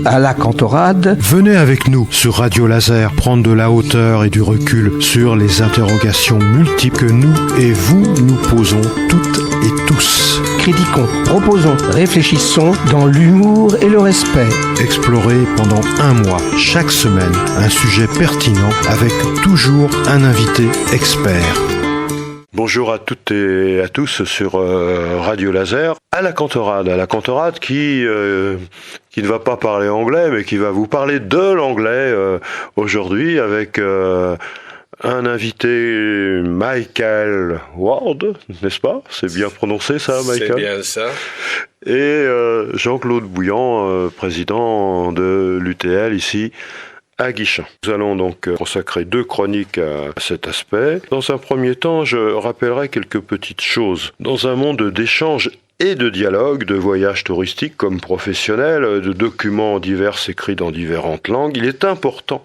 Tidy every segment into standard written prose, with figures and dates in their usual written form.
à la Cantorade. Venez avec nous sur Radio Laser prendre de la hauteur et du recul sur les interrogations multiples que nous et vous nous posons toutes et tous. Critiquons, proposons, réfléchissons dans l'humour et le respect. Explorez pendant un mois, chaque semaine, un sujet pertinent avec toujours un invité expert. Bonjour à toutes et à tous sur Radio Laser. À la Cantorade qui ne va pas parler anglais, mais qui va vous parler de l'anglais aujourd'hui avec un invité, Michael Ward, n'est-ce pas? C'est bien prononcé ça, Michael? C'est bien ça. Et Jean-Claude Bouillant, président de l'UTL ici à Guichen. Nous allons donc consacrer 2 chroniques à cet aspect. Dans un premier temps, je rappellerai quelques petites choses. Dans un monde d'échanges et de dialogue, de voyages touristiques comme professionnels, de documents divers écrits dans différentes langues, il est important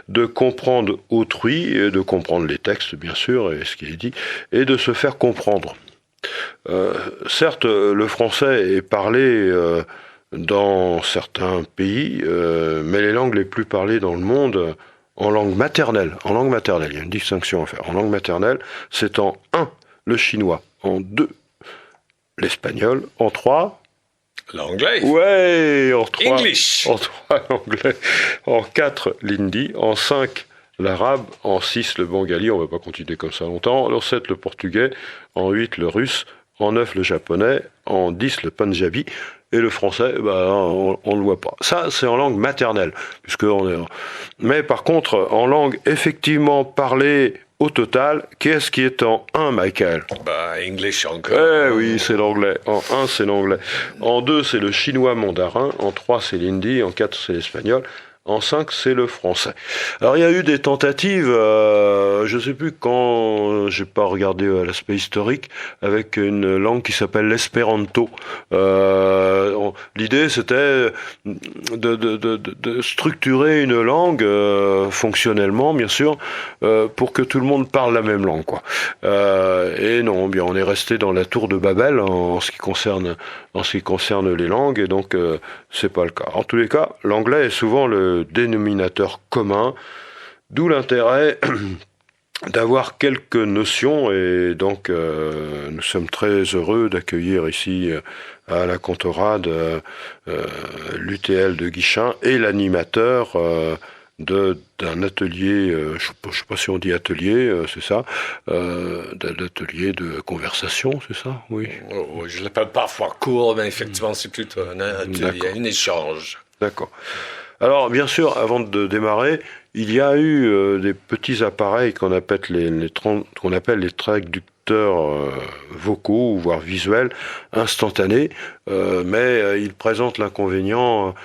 de comprendre autrui, et de comprendre les textes bien sûr, et ce qui est dit, et de se faire comprendre. Certes, le français est parlé dans certains pays, mais les langues les plus parlées dans le monde, en langue maternelle, il y a une distinction à faire. En langue maternelle, c'est en 1, le chinois, en 2, l'espagnol, en 3, l'anglais. Ouais, en 3, English. En 3, l'anglais, en 4, l'hindi, en 5, l'arabe, en 6, le bengali, on ne va pas continuer comme ça longtemps, en 7, le portugais, en 8, le russe, en 9, le japonais, en 10, le punjabi, et le français, on ne le voit pas. Ça, c'est en langue maternelle. Mais par contre, en langue effectivement parlée au total, qu'est-ce qui est en 1, Michael? English encore. Oui, c'est l'anglais. En 1, c'est l'anglais. En 2, c'est le chinois mandarin. En 3, c'est l'hindi. En 4, c'est l'espagnol. En 5, c'est le français. Alors, il y a eu des tentatives, je ne sais plus quand, j'ai pas regardé l'aspect historique, avec une langue qui s'appelle l'espéranto. L'idée, c'était de structurer une langue, fonctionnellement, bien sûr, pour que tout le monde parle la même langue, quoi. Et non, bien, on est resté dans la tour de Babel en ce qui concerne les langues, et donc, c'est pas le cas. En tous les cas, l'anglais est souvent le dénominateur commun, d'où l'intérêt d'avoir quelques notions, et donc nous sommes très heureux d'accueillir ici à la Cantorade l'UTL de Guichen et l'animateur d'un atelier, je ne sais pas si on dit atelier, c'est ça, d'un atelier de conversation, c'est ça? Oui. Je l'appelle parfois cours, mais effectivement c'est plutôt un atelier, un échange. D'accord. Alors, bien sûr, avant de démarrer, il y a eu des petits appareils qu'on appelle les traducteurs vocaux, voire visuels, instantanés, mais ils présentent l'inconvénient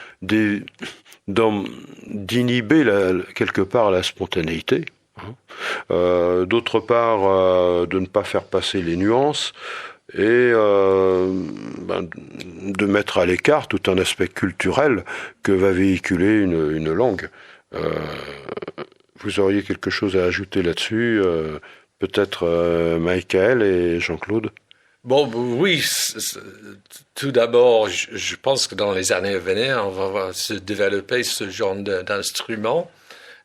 d'inhiber quelque part la spontanéité, d'autre part de ne pas faire passer les nuances, et de mettre à l'écart tout un aspect culturel que va véhiculer une langue. Vous auriez quelque chose à ajouter là-dessus, peut-être Michael et Jean-Claude? Bon, oui, tout d'abord, je pense que dans les années à venir, on va se développer ce genre d'instrument.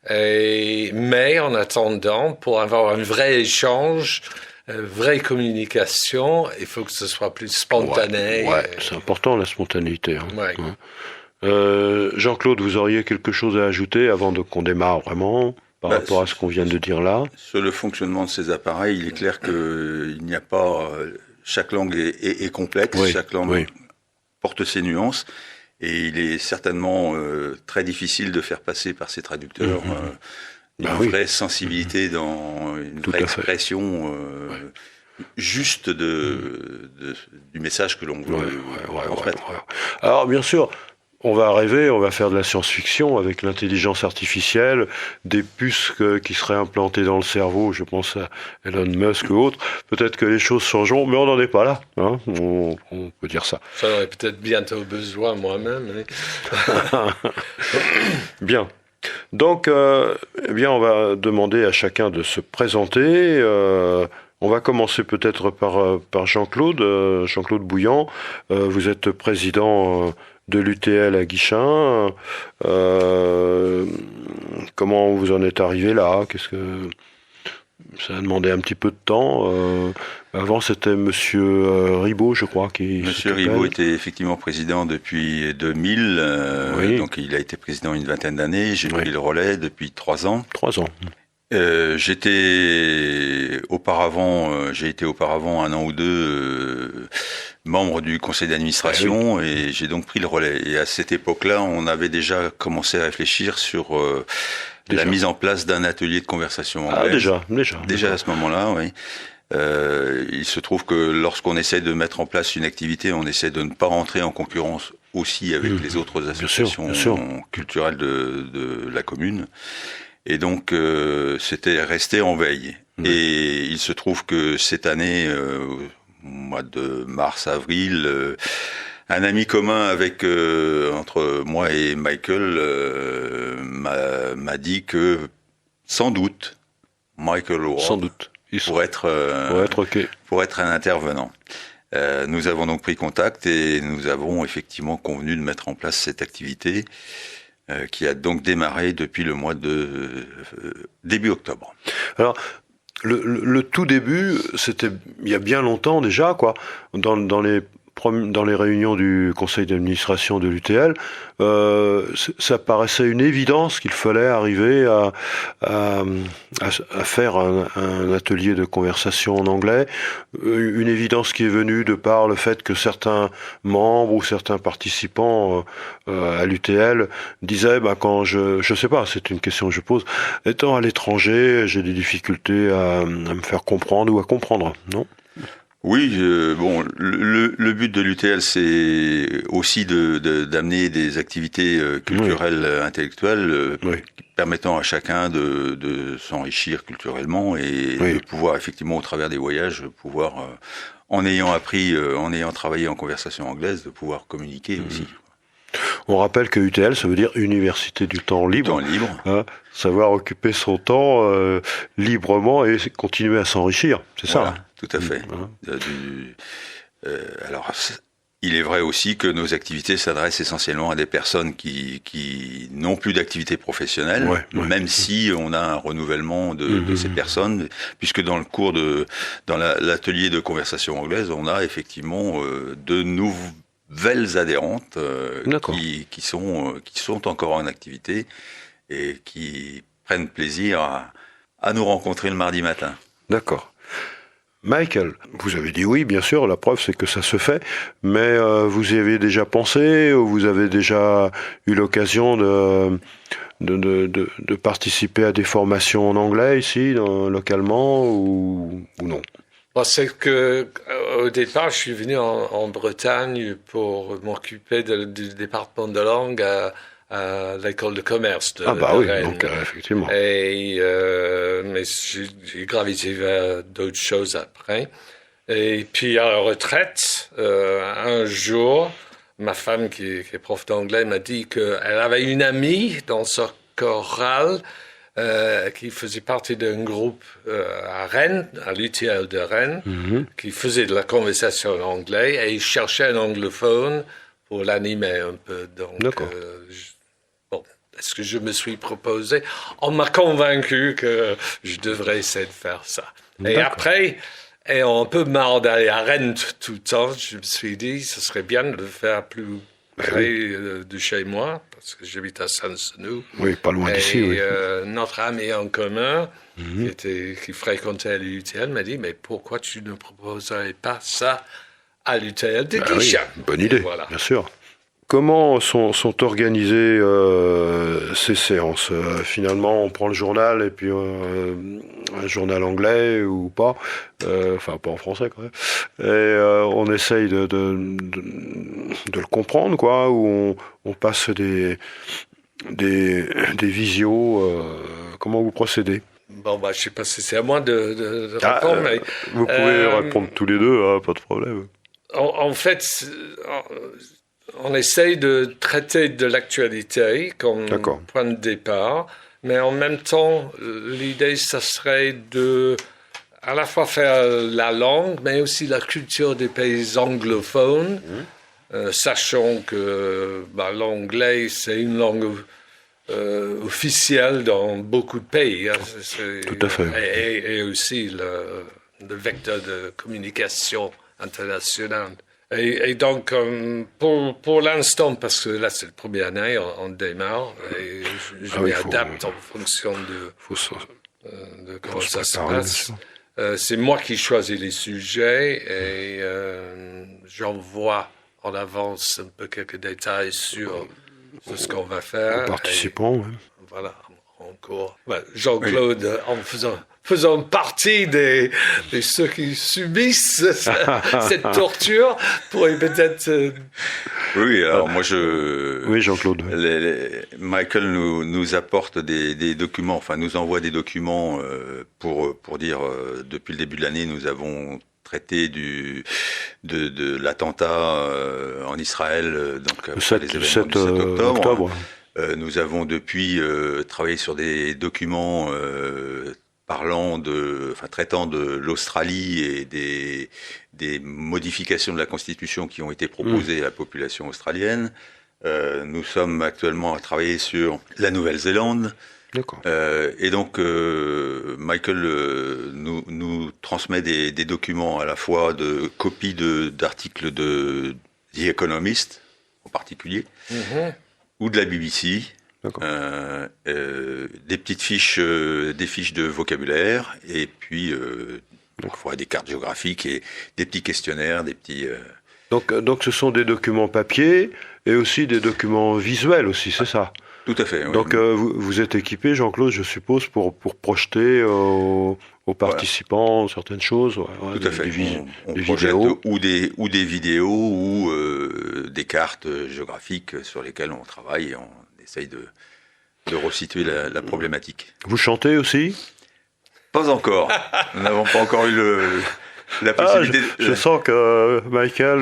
Mais en attendant, pour avoir un vrai échange, vraie communication, il faut que ce soit plus spontané. Ouais, c'est important la spontanéité. Hein. Ouais. Jean-Claude, vous auriez quelque chose à ajouter avant qu'on démarre vraiment par rapport à ce qu'on vient de dire là? Sur le fonctionnement de ces appareils, il est clair qu'il n'y a pas... chaque langue est complexe, chaque langue porte ses nuances, et il est certainement très difficile de faire passer par ces traducteurs une vraie sensibilité dans une vraie expression juste du message que l'on veut transmettre. Alors bien sûr, on va rêver, on va faire de la science-fiction avec l'intelligence artificielle, des puces qui seraient implantées dans le cerveau, je pense à Elon Musk ou autres. Peut-être que les choses changeront, mais on n'en est pas là. Hein, on peut dire ça. J'en aurais peut-être bientôt besoin moi-même. Mais... Bien. Donc, on va demander à chacun de se présenter. On va commencer peut-être par Jean-Claude Bouillant. Vous êtes président de l'UTL à Guichen. Comment vous en êtes arrivé là? Ça a demandé un petit peu de temps. Avant, c'était Monsieur Ribaud, je crois. Monsieur Ribaud était effectivement président depuis 2000. Oui. Donc, il a été président une vingtaine d'années. J'ai pris le relais depuis 3 ans. 3 ans. J'ai été auparavant 1 an ou 2 membre du conseil d'administration et j'ai donc pris le relais. Et à cette époque-là, on avait déjà commencé à réfléchir sur la mise en place d'un atelier de conversation anglaise. Déjà à ce moment-là, oui. Il se trouve que lorsqu'on essaie de mettre en place une activité, on essaie de ne pas rentrer en concurrence aussi avec les autres associations culturelles de la commune. Et donc, c'était resté en veille. Et il se trouve que cette année, au mois de mars-avril, un ami commun entre moi et Michael m'a dit que, sans doute, Michael Ward pour être un intervenant. Nous avons donc pris contact et nous avons effectivement convenu de mettre en place cette activité qui a donc démarré depuis le mois de début octobre. Alors, le tout début, c'était il y a bien longtemps déjà, quoi. Dans les réunions du conseil d'administration de l'UTL, ça paraissait une évidence qu'il fallait arriver à faire un atelier de conversation en anglais. Une évidence qui est venue de par le fait que certains membres ou certains participants à l'UTL disaient, quand je sais pas, c'est une question que je pose, étant à l'étranger, j'ai des difficultés à me faire comprendre ou à comprendre, non ? Oui, le but de l'UTL, c'est aussi d'amener des activités culturelles, intellectuelles, permettant à chacun de s'enrichir culturellement et de pouvoir effectivement, au travers des voyages, en ayant travaillé en conversation anglaise, de pouvoir communiquer aussi. On rappelle que UTL, ça veut dire Université du temps libre. Savoir occuper son temps librement et continuer à s'enrichir, c'est ça. Tout à fait. Alors, il est vrai aussi que nos activités s'adressent essentiellement à des personnes qui n'ont plus d'activité professionnelle, même si on a un renouvellement de ces personnes, puisque dans l'atelier de conversation anglaise, on a effectivement de nouvelles adhérentes qui sont encore en activité et qui prennent plaisir à nous rencontrer le mardi matin. D'accord. Michael, vous avez dit oui, bien sûr, la preuve c'est que ça se fait, mais vous y avez déjà pensé, ou vous avez déjà eu l'occasion de participer à des formations en anglais ici, localement, ou non? C'est que au départ, je suis venu en Bretagne pour m'occuper du département de langue à l'école de commerce de Rennes. Donc effectivement. Mais j'ai gravité vers d'autres choses après. Et puis à la retraite, un jour, ma femme qui est prof d'anglais m'a dit qu'elle avait une amie dans sa chorale qui faisait partie d'un groupe à Rennes, à l'UTL de Rennes, qui faisait de la conversation en anglais et il cherchait un anglophone pour l'animer un peu. Donc, est-ce que je me suis proposé? On m'a convaincu que je devrais essayer de faire ça. Et après, ayant un peu marre d'aller à Rennes tout le temps, je me suis dit, ce serait bien de le faire plus près de chez moi, parce que j'habite à Saint-Senou. Oui, pas loin d'ici. Et notre ami en commun, qui fréquentait l'UTL, m'a dit, mais pourquoi tu ne proposerais pas ça à l'UTL de Guichen? Bonne idée, bien sûr. Comment sont organisées ces séances? Finalement, on prend le journal et puis un journal anglais ou pas, enfin pas en français quand même, et on essaye de le comprendre, quoi, ou on passe des visios. Comment vous procédez? Je sais pas si c'est à moi de répondre, mais vous pouvez répondre tous les deux, pas de problème. En fait, on essaye de traiter de l'actualité comme point de départ, mais en même temps, l'idée, ça serait de à la fois faire la langue, mais aussi la culture des pays anglophones sachant que l'anglais, c'est une langue officielle dans beaucoup de pays. Hein. Tout à fait. Et aussi le vecteur de communication internationale. Et donc, pour l'instant, parce que là, c'est la première année, on démarre, et je m'adapte en fonction de comment ça se passe. C'est moi qui choisis les sujets et j'envoie en avance un peu quelques détails sur ce qu'on va faire. Aux participants, oui. Voilà, en cours. Jean-Claude, en faisant partie de ceux qui subissent cette torture, pourrait peut-être... Oui, alors moi Oui, Jean-Claude. Michael nous apporte des documents, enfin nous envoie des documents pour dire, depuis le début de l'année, nous avons traité de l'attentat en Israël, donc le 7 octobre. Nous avons depuis travaillé sur des documents traitant de l'Australie et des modifications de la Constitution qui ont été proposées à la population australienne. Nous sommes actuellement à travailler sur la Nouvelle-Zélande. D'accord. Et donc, Michael nous transmet des documents à la fois de copies d'articles de The Economist, en particulier, ou de la BBC, des petites fiches, des fiches de vocabulaire, et puis parfois des cartes géographiques et des petits questionnaires, des petits... Donc ce sont des documents papier et aussi des documents visuels aussi, c'est ça? Tout à fait. Oui. Donc vous êtes équipé, Jean-Claude, je suppose, pour projeter aux participants certaines choses. Tout à fait. On des projette vidéos. ou des vidéos ou des cartes géographiques sur lesquelles on travaille et on essaye de resituer la problématique. Vous chantez aussi? Pas encore. Nous n'avons pas encore eu la possibilité. Je sens que Michael,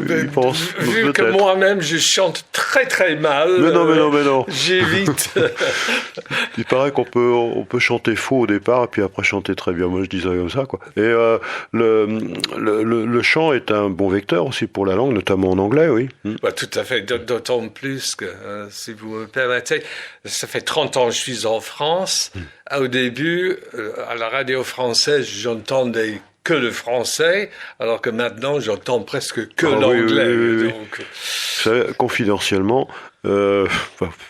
il pense. Vu que moi-même, je chante très très mal. Mais non. J'évite. Il paraît qu'on peut chanter faux au départ et puis après chanter très bien. Moi, je dis ça comme ça, quoi. Et le chant est un bon vecteur aussi pour la langue, notamment en anglais, oui. Tout à fait. D'autant plus que, si vous me permettez, ça fait 30 ans que je suis en France. Au début, à la radio française, j'entendais que le français, alors que maintenant, j'entends presque que l'anglais. Oui. Donc... Vous savez, confidentiellement, je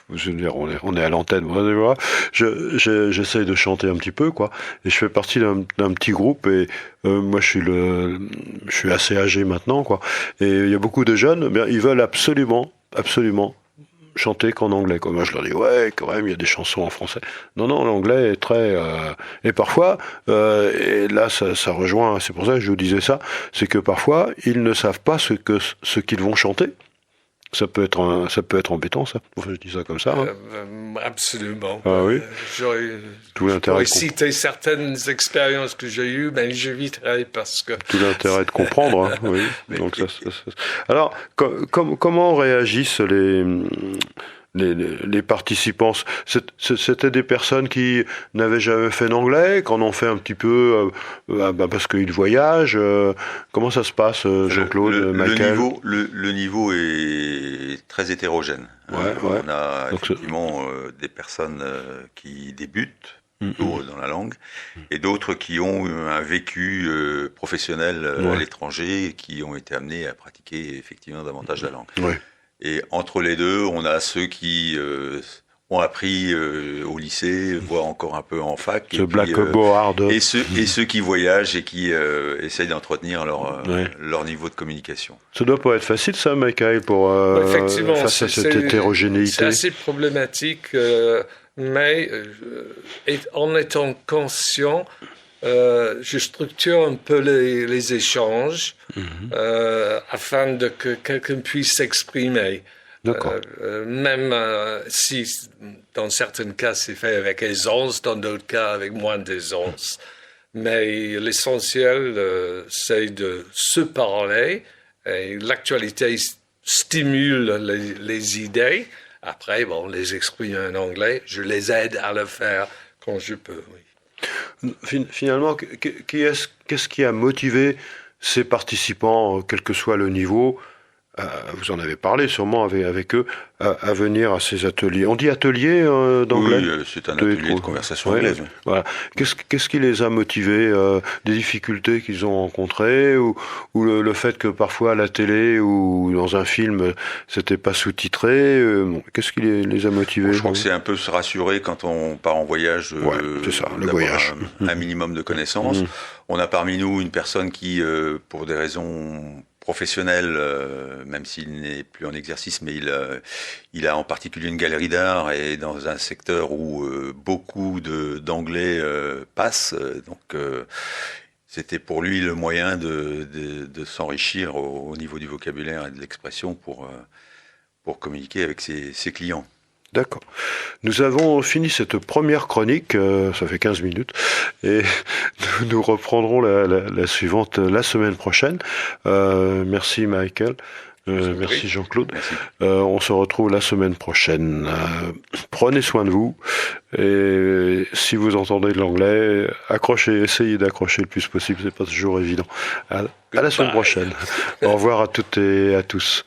veux dire, on est à l'antenne, j'essaye de chanter un petit peu, quoi, et je fais partie d'un petit groupe, et moi je suis assez âgé maintenant, quoi, et il y a beaucoup de jeunes, ils veulent absolument chanter qu'en anglais, quoi. Moi je leur dis quand même il y a des chansons en français. Non, l'anglais est très et parfois et là ça rejoint, c'est pour ça que je vous disais ça, c'est que parfois ils ne savent pas ce qu'ils vont chanter. Ça peut être embêtant, ça. Enfin, je dis ça comme ça. Absolument. Ah oui. Tout l'intérêt. Citer certaines expériences que j'ai eues, mais j'éviterai parce que. Tout l'intérêt de comprendre. Hein, oui. Donc ça. Alors, comment réagissent les participants? C'était des personnes qui n'avaient jamais fait d'anglais, qu'en ont fait un petit peu parce qu'ils voyagent. Comment ça se passe, Jean-Claude, Michael? Le niveau est très hétérogène. On a effectivement des personnes qui débutent dans la langue et d'autres qui ont un vécu professionnel à l'étranger et qui ont été amenés à pratiquer effectivement davantage la langue. Ouais. Et entre les deux, on a ceux qui ont appris au lycée, voire encore un peu en fac. Et ceux qui voyagent et qui essayent d'entretenir leur niveau de communication. Ça doit pas être facile, ça, Michael, face à cette hétérogénéité. C'est assez problématique, mais en étant conscient, je structure un peu les échanges afin que quelqu'un puisse s'exprimer. D'accord. Même si dans certains cas c'est fait avec aisance, dans d'autres cas avec moins d'aisance. Mais l'essentiel c'est de se parler et l'actualité stimule les idées. Après, les exprimer en anglais, je les aide à le faire quand je peux, oui. Finalement, qu'est-ce qui a motivé ces participants, quel que soit le niveau, vous en avez parlé sûrement avec eux, à venir à ces ateliers. On dit atelier d'anglais? Oui, c'est un atelier de conversation anglaise. Oui. Voilà. Qu'est-ce qui les a motivés? Des difficultés qu'ils ont rencontrées, ou le fait que parfois à la télé ou dans un film, c'était pas sous-titré? Qu'est-ce qui les a motivés? Je crois que c'est un peu se rassurer quand on part en voyage, c'est ça, le d'avoir voyage. un minimum de connaissances. On a parmi nous une personne qui, pour des raisons professionnel, même s'il n'est plus en exercice, mais il a en particulier une galerie d'art et dans un secteur où beaucoup d'anglais passent. Donc c'était pour lui le moyen de s'enrichir au niveau du vocabulaire et de l'expression pour communiquer avec ses clients. D'accord. Nous avons fini cette première chronique, ça fait 15 minutes, et nous reprendrons la suivante la semaine prochaine. Merci Michael, merci Jean-Claude. Merci. On se retrouve la semaine prochaine. Prenez soin de vous, et si vous entendez de l'anglais, essayez d'accrocher le plus possible, c'est pas toujours évident. À la semaine prochaine. Au revoir à toutes et à tous.